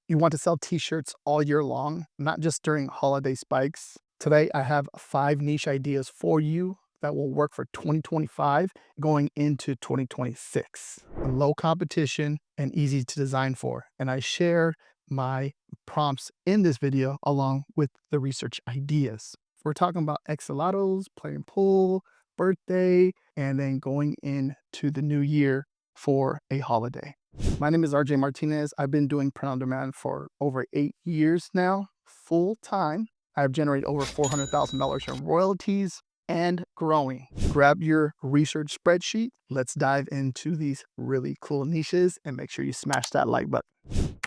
You want to sell t-shirts all year long, not just during holiday spikes. Today, I have 5 niche ideas for you that will work for 2025 going into 2026. Low competition and easy to design for. And I share my prompts in this video along with the research ideas. We're talking about axolotls, playing pool, birthday, and then going into the new year for a holiday. My name is RJ Martinez. I've been doing print on demand for over 8 years now, full time. I've generated over $400,000 in royalties and growing. Grab your research spreadsheet. Let's dive into these really cool niches and make sure you smash that like button.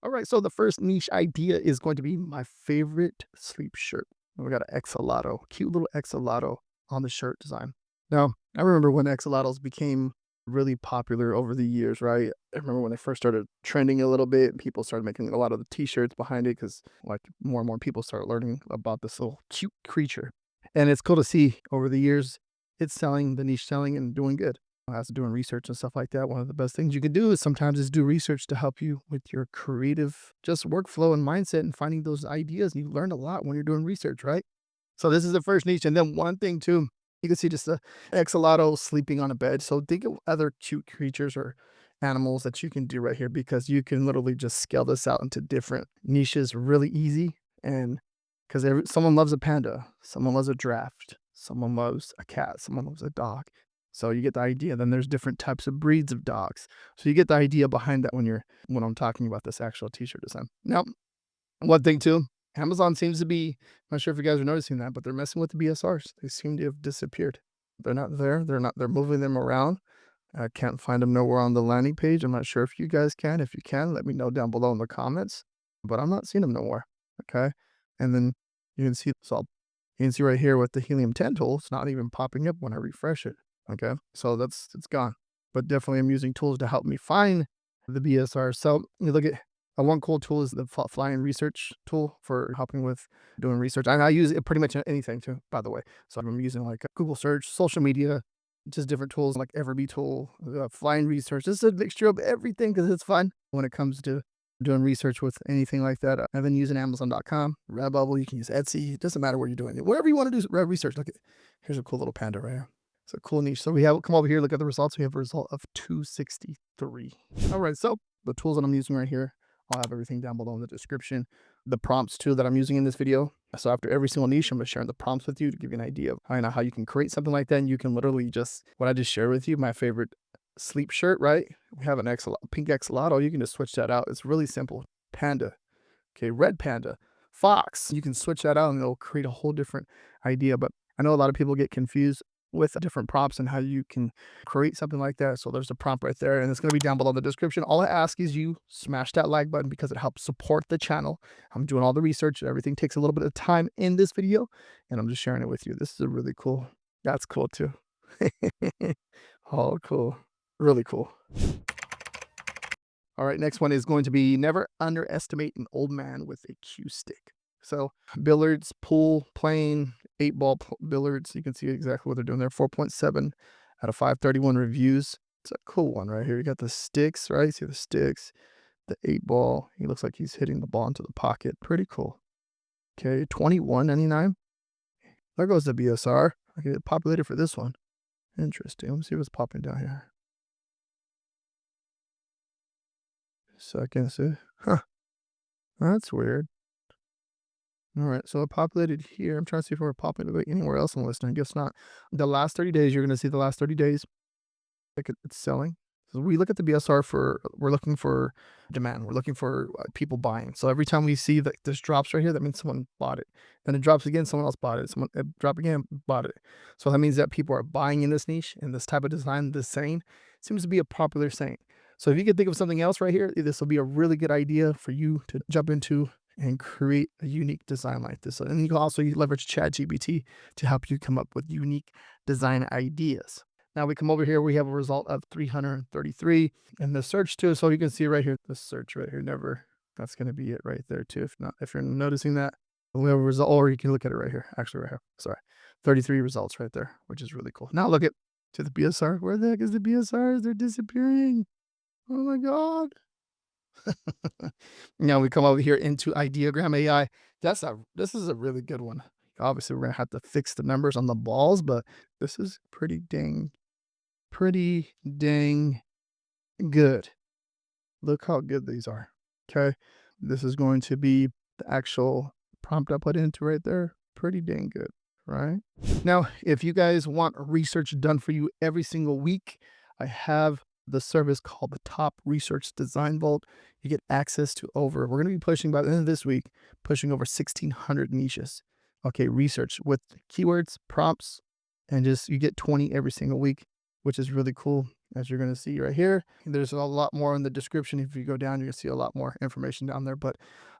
All right, so the first niche idea is going to be my favorite sleep shirt. We got an axolotl, cute little axolotl on the shirt design. Now, I remember when axolotls became really popular over the years, right? I remember when they first started trending a little bit, people started making a lot of the t-shirts behind it because like more and more people started learning about this little cute creature. And it's cool to see over the years it's selling, the niche selling and doing good. As doing research and stuff like that, one of the best things you can do is sometimes is do research to help you with your creative just workflow and mindset and finding those ideas. And you learn a lot when you're doing research, right? So this is the first niche. And then one thing too, you can see just a axolotl sleeping on a bed. So think of other cute creatures or animals that you can do right here because you can literally just scale this out into different niches really easy. And because someone loves a panda, someone loves a giraffe, someone loves a cat, someone loves a dog. So you get the idea. Then there's different types of breeds of dogs. So you get the idea behind that when I'm talking about this actual t-shirt design. Now, one thing too, Amazon seems to be, I'm not sure if you guys are noticing that, but they're messing with the BSRs. They seem to have disappeared. They're not there. They're moving them around. I can't find them nowhere on the landing page. I'm not sure if you guys can. If you can, let me know down below in the comments. But I'm not seeing them nowhere. Okay. And then you can see, you can see right here with the helium-10 tool, it's not even popping up when I refresh it. Okay. So it's gone. But definitely I'm using tools to help me find the BSR. So you look at one cool tool is the flying research tool for helping with doing research. And I use it pretty much anything too, by the way. So I'm using like Google search, social media, just different tools like Evergreen tool, flying research. This is a mixture of everything because it's fun when it comes to doing research with anything like that. I've been using Amazon.com, Redbubble. You can use Etsy. It doesn't matter what you're doing. Whatever you want to do research. Look at here's a cool little panda right here. It's a cool niche. So we have come over here. Look at the results. We have a result of 263. All right. So the tools that I'm using right here, I'll have everything down below in the description. The prompts too that I'm using in this video. So after every single niche, I'm going to share the prompts with you to give you an idea of how you can create something like that. And you can literally just, what I just shared with you, my favorite sleep shirt, right? We have an pink axolotl. You can just switch that out. It's really simple. Panda. Okay. Red panda. Fox. You can switch that out and it'll create a whole different idea. But I know a lot of people get confused with different prompts and how you can create something like that. So there's the prompt right there and it's going to be down below in the description. All I ask is you smash that like button because it helps support the channel. I'm doing all the research. Everything takes a little bit of time in this video and I'm just sharing it with you. This is a really cool. That's cool too. Oh, cool. Really cool. All right, next one is going to be never underestimate an old man with a cue stick. So billiards, pool, playing, 8-ball billiards. You can see exactly what they're doing there. 4.7 out of 531 reviews. It's a cool one right here. You got the sticks, right? See the sticks, the 8-ball. He looks like he's hitting the ball into the pocket. Pretty cool. Okay, 21.99. There goes the BSR. I get it populated for this one. Interesting. Let me see what's popping down here. Second, so, huh. That's weird. All right, so it populated here. I'm trying to see if we're populated anywhere else on the list. I guess not. The last 30 days, you're going to see the last 30 days. Like it's selling. So we look at the BSR we're looking for demand. We're looking for people buying. So every time we see that this drops right here, that means someone bought it. Then it drops again, someone else bought it. Someone drop again, bought it. So that means that people are buying in this niche and this type of design, this saying seems to be a popular saying. So if you can think of something else right here, this will be a really good idea for you to jump into and create a unique design like this. And you can also leverage ChatGPT to help you come up with unique design ideas. Now we come over here, we have a result of 333 in the search too. So you can see right here, the search right here, that's going to be it right there too. If you're noticing that, we have a result, or you can look at it right here, actually right here, sorry, 33 results right there, which is really cool. Now look at to the BSR. Where the heck is the BSRs? They're disappearing. Oh my God. Now we come over here into Ideogram AI. This is a really good one. Obviously, we're gonna have to fix the numbers on the balls, but this is pretty dang good. Look how good these are. Okay. This is going to be the actual prompt I put into right there. Pretty dang good, right? Now, if you guys want research done for you every single week, I have the service called the Top Research Design Vault. You get access to we're going to be pushing by the end of this week, pushing over 1,600 niches. Okay, research with keywords, prompts, and just you get 20 every single week, which is really cool. As you're going to see right here, there's a lot more in the description. If you go down, you're going to see a lot more information down there. But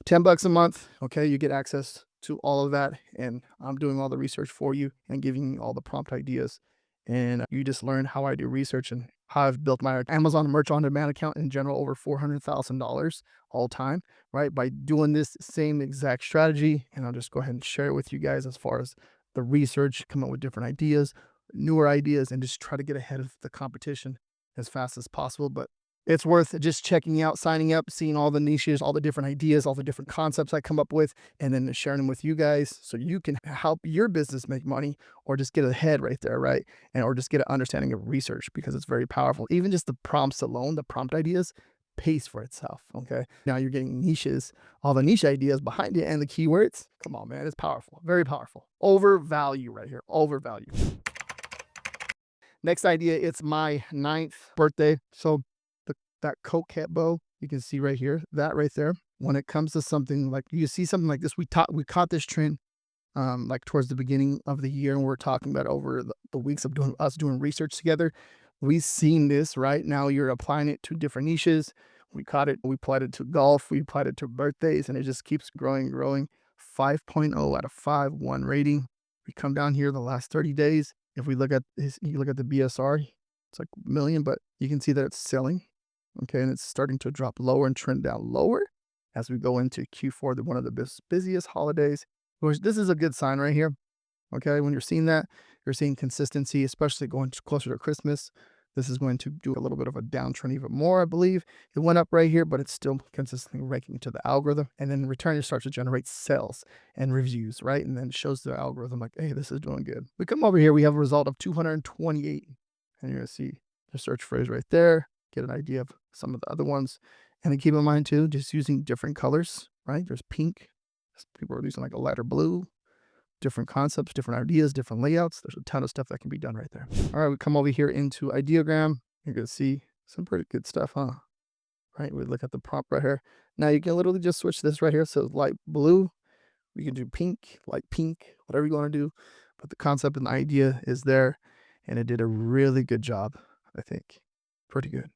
$10 a month, okay, you get access to all of that. And I'm doing all the research for you and giving you all the prompt ideas. And you just learn how I do research and how I've built my Amazon merch on demand account in general over $400,000 all time, right? By doing this same exact strategy. And I'll just go ahead and share it with you guys as far as the research, come up with different ideas, newer ideas, and just try to get ahead of the competition as fast as possible. But it's worth just checking out, signing up, seeing all the niches, all the different ideas, all the different concepts I come up with, and then sharing them with you guys so you can help your business make money or just get ahead right there, right? And or just get an understanding of research because it's very powerful. Even just the prompts alone, the prompt ideas pays for itself. Okay. Now you're getting niches, all the niche ideas behind it and the keywords. Come on, man. It's powerful. Very powerful. Overvalue right here. Overvalue. Next idea, it's my 9th birthday. So that Coquette bow, you can see right here, that right there. When it comes to something like you see something like this, we caught this trend like towards the beginning of the year, and we're talking about over the weeks of doing research together. We've seen this right now. You're applying it to different niches. We caught it. We applied it to golf. We applied it to birthdays, and it just keeps growing, growing. 5.0 out of 5, 1 rating. We come down here the last 30 days. If we look at you look at the BSR, it's like a million, but you can see that it's selling. Okay, and it's starting to drop lower and trend down lower as we go into Q4, one of the busiest holidays. Which this is a good sign right here. Okay, when you're seeing that, you're seeing consistency, especially going closer to Christmas. This is going to do a little bit of a downtrend even more, I believe. It went up right here, but it's still consistently ranking to the algorithm. And then in return, it starts to generate sales and reviews, right? And then it shows the algorithm like, hey, this is doing good. We come over here, we have a result of 228. And you're going to see the search phrase right there, get an idea of some of the other ones. And then keep in mind too, just using different colors, right? There's pink. People are using like a lighter blue, different concepts, different ideas, different layouts. There's a ton of stuff that can be done right there. All right, we come over here into Ideogram. You're going to see some pretty good stuff, huh? Right, we look at the prompt right here. Now you can literally just switch this right here. So light blue, we can do pink, light pink, whatever you want to do. But the concept and the idea is there. And it did a really good job, I think. Pretty good.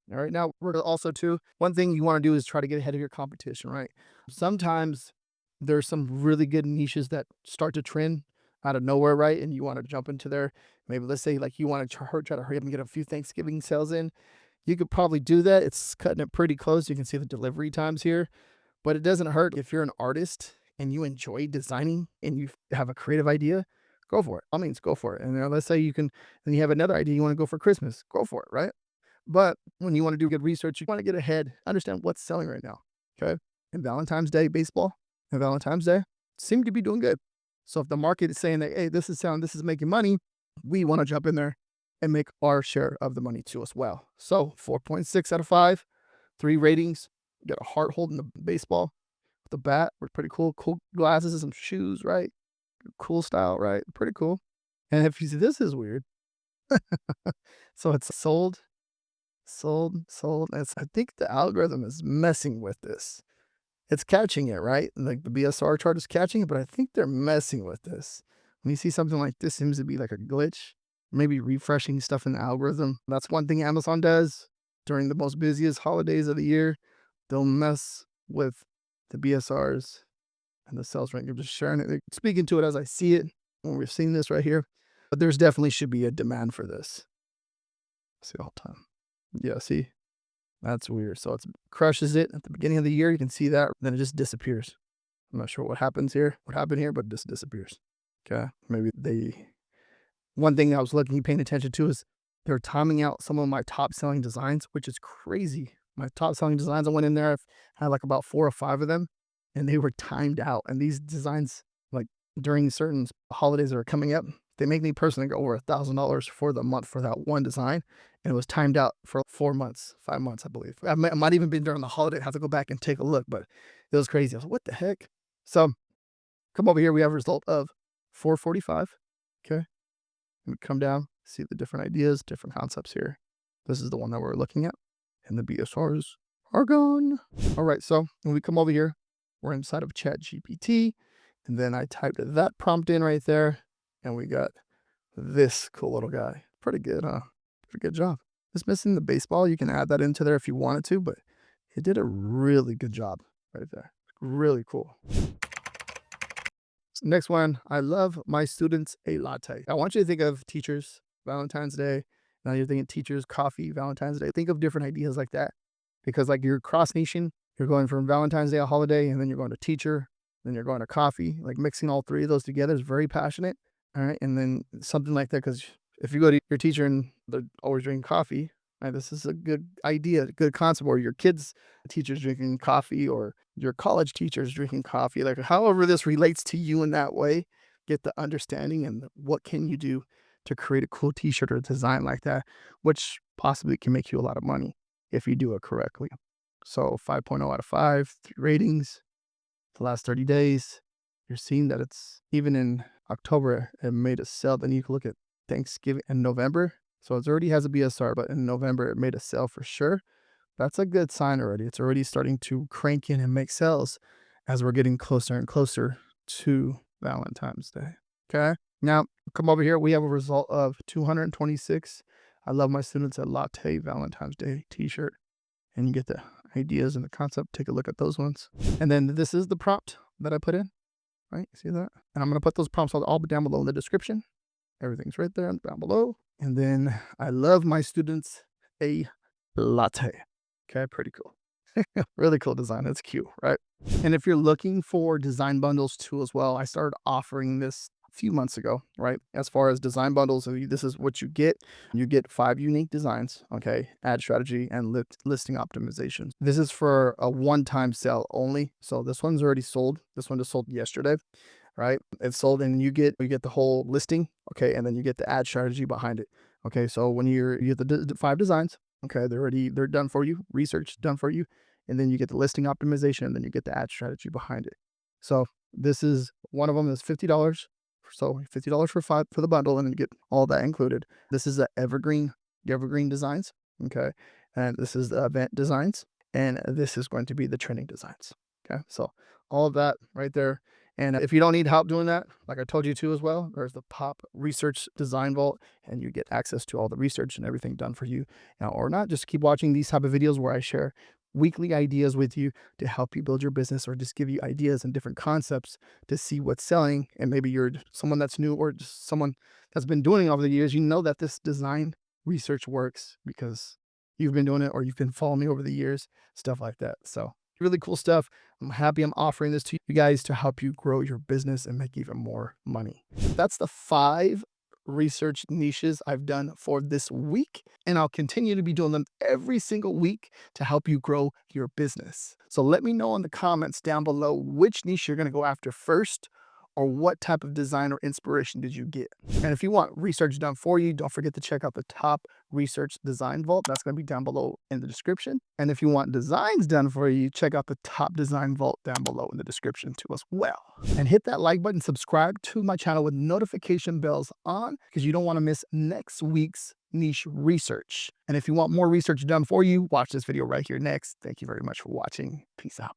All right, now we're also too, one thing you want to do is try to get ahead of your competition, right? Sometimes there's some really good niches that start to trend out of nowhere, right? And you want to jump into there. Maybe let's say like you want to try to hurry up and get a few Thanksgiving sales in. You could probably do that. It's cutting it pretty close. You can see the delivery times here, but it doesn't hurt if you're an artist and you enjoy designing and you have a creative idea. Go for it. I mean, go for it. And let's say then you have another idea you want to go for Christmas. Go for it, right? But when you want to do good research, you want to get ahead, understand what's selling right now. Okay. And Valentine's Day baseball and Valentine's Day seem to be doing good. So if the market is saying that, hey, this is making money, we want to jump in there and make our share of the money too as well. So 4.6 out of 5, 3 ratings. Got a heart holding the baseball with the bat. We're pretty cool. Cool glasses and some shoes, right? Cool style, right? Pretty cool. And if you see, this is weird. So it's sold. I think the algorithm is messing with this. It's catching it, right? Like the BSR chart is catching it, but I think they're messing with this. When you see something like this, seems to be like a glitch, maybe refreshing stuff in the algorithm. That's one thing Amazon does during the most busiest holidays of the year. They'll mess with the BSRs and the sales rank. I'm just sharing it, speaking to it as I see it when we're seeing this right here. But there's definitely should be a demand for this. See all the time. Yeah, see, that's weird. So it crushes it at the beginning of the year. You can see that. Then it just disappears. I'm not sure what happened here, but it just disappears. Okay. Maybe one thing I was paying attention to is they're timing out some of my top selling designs, which is crazy. My top selling designs, I went in there, I've had like about 4 or 5 of them, and they were timed out. And these designs, like during certain holidays that are coming up, they make me personally go over $1,000 for the month for that one design. And it was timed out for 4 months, 5 months, I believe. It might even been during the holiday. I have to go back and take a look, but it was crazy. I was like, what the heck? So come over here. We have a result of 445. Okay. And we come down, see the different ideas, different concepts here. This is the one that we're looking at. And the BSRs are gone. All right. So when we come over here, we're inside of Chat GPT. And then I typed that prompt in right there. And we got this cool little guy. Pretty good, huh? Pretty good job. Just missing the baseball. You can add that into there if you wanted to, but it did a really good job right there. Really cool. Next one, I love my students a latte. I want you to think of teachers, Valentine's Day. Now you're thinking teachers, coffee, Valentine's Day. Think of different ideas like that. Because like you're cross nation, you're going from Valentine's Day, a holiday, and then you're going to teacher, then you're going to coffee. Like mixing all three of those together is very passionate. All right. And then something like that, because if you go to your teacher and they're always drinking coffee, right, this is a good idea, a good concept, or your kids' teacher's drinking coffee, or your college teacher's drinking coffee. Like however this relates to you in that way, get the understanding and what can you do to create a cool t-shirt or design like that, which possibly can make you a lot of money if you do it correctly. So 5.0 out of 5, 3 ratings, the last 30 days. You're seeing that it's even in October, it made a sale. Then you can look at Thanksgiving and November. So it already has a BSR, but in November, it made a sale for sure. That's a good sign already. It's already starting to crank in and make sales as we're getting closer and closer to Valentine's Day. Okay. Now, come over here. We have a result of 226. I love my students at Latte Valentine's Day t-shirt. And you get the ideas and the concept. Take a look at those ones. And then this is the prompt that I put in. Right? See that? And I'm going to put those prompts all down below in the description. Everything's right there down below. And then I love my students a latte. Okay, pretty cool. Really cool design. It's cute, right? And if you're looking for design bundles too as well, I started offering this a few months ago, right? As far as design bundles, this is what you get. You get 5 unique designs, okay? Ad strategy and listing optimization. This is for a one-time sale only. So this one's already sold. This one just sold yesterday. Right? It's sold and you get the whole listing, okay, and then you get the ad strategy behind it. Okay, so when you get the 5 designs, okay, they're done for you, research done for you, and then you get the listing optimization, and then you get the ad strategy behind it. So this is one of them is $50. So $50 for 5 for the bundle, and then you get all that included. This is the Evergreen designs, okay, and this is the event designs, and this is going to be the trending designs. Okay, so all of that right there. And if you don't need help doing that, like I told you to as well, there's the Pop Research Design Vault, and you get access to all the research and everything done for you. Now, or not, just keep watching these type of videos where I share weekly ideas with you to help you build your business, or just give you ideas and different concepts to see what's selling. And maybe you're someone that's new, or just someone that's been doing it over the years. You know that this design research works because you've been doing it, or you've been following me over the years, stuff like that. So really cool stuff. I'm happy I'm offering this to you guys to help you grow your business and make even more money. That's the 5 research niches I've done for this week, and I'll continue to be doing them every single week to help you grow your business. So let me know in the comments down below which niche you're going to go after first, or what type of design or inspiration did you get. And if you want research done for you, don't forget to check out the Top Research Design Vault. That's going to be down below in the description. And if you want designs done for you, check out the Top Design Vault down below in the description too as well. And hit that like button, subscribe to my channel with notification bells on, because you don't want to miss next week's niche research. And if you want more research done for you, watch this video right here next. Thank you very much for watching. Peace out.